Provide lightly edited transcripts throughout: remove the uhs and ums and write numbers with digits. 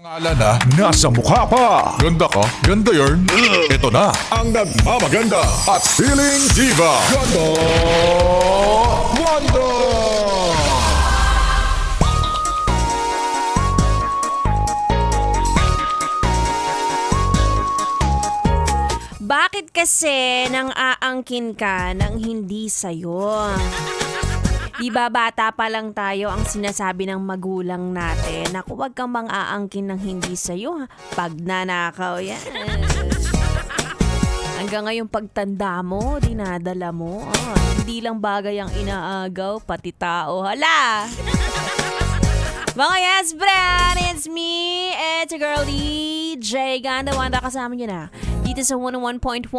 Pangalan na, nasa mukha pa. Ganda ka, ganda yarn. Ito na, ang nagmamaganda at feeling diva. Ganda Wanda! Bakit kasi nang aangkin ka nang hindi sa'yo? Di ba bata pa lang tayo ang sinasabi ng magulang natin na huwag kang mang-aangkin ng hindi sa'yo ha. Pag nanakaw yan. Hanggang ngayong pagtanda mo, dinadala mo. Hindi lang bagay ang inaagaw, pati tao. Hala! Mga yes, Brad! It's me! It's your girl DJ Ganda Wanda. Kasama niyo na dito sa 101.1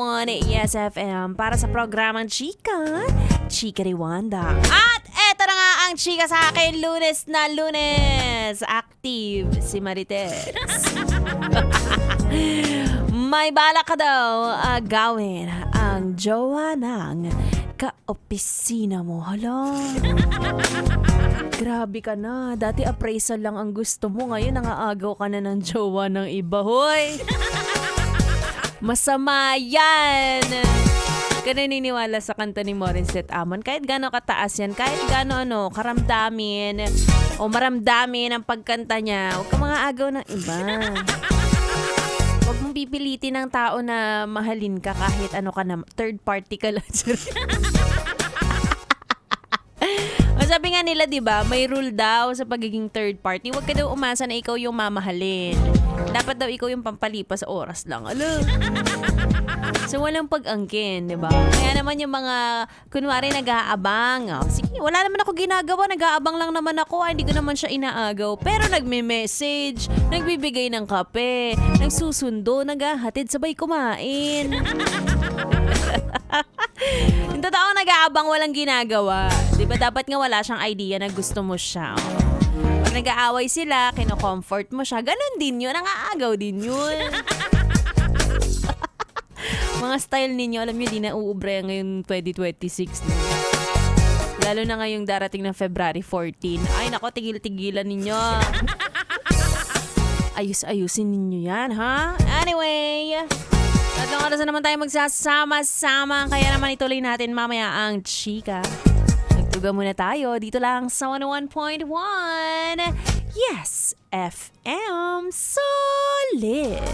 ESFM para sa programang Chika ni Wanda. At eto na nga ang chika sa akin, Lunes na Lunes. Active si Marites. May balak ka daw gawin ang jowa ng ka-opisina mo. Hala. Grabe ka na. Dati appraisal lang ang gusto mo. Ngayon nangaagaw ka na ng jowa ng iba. Hoy! Masama yan! Ka naniniwala sa kanta ni Morissette Amon. Kahit gano'n kataas yan, kahit gano'n karamdamin o maramdamin ang pagkanta niya, huwag ka mga agaw ng iba. Huwag mong pipilitin ng tao na mahalin ka kahit ano ka na, third party ka lang. Sabi nga nila, di ba, may rule daw sa pagiging third party. Huwag ka daw umasa na ikaw yung mamahalin. Dapat daw ikaw yung pampalipas sa oras lang. Alam. So, walang pag-angkin, di ba? Kaya naman yung mga, kunwari, nag-aabang. Oh, sige, wala naman ako ginagawa. Nag-aabang lang naman ako. Hindi ko naman siya inaagaw. Pero nagme-message, nagbibigay ng kape, nagsusundo, naghahatid, sabay kumain. Yung totoong nag-aabang walang ginagawa. Di ba dapat nga wala siyang idea na gusto mo siya. Pag nag-aaway sila, kino-comfort mo siya, ganun din yun. Nangaagaw din yun. Mga style ninyo, alam nyo, di na uubre ngayon 2026. No? Lalo na ngayong darating ng February 14. Ay nako, tigil-tigilan ninyo. Ayus-ayusin ninyo yan, ha? Anyway, tatlong oras na naman tayo magsasama-sama. Kaya naman ituloy natin mamaya ang chika. Nagtuga muna tayo dito lang sa 101.1 Yes FM Solid.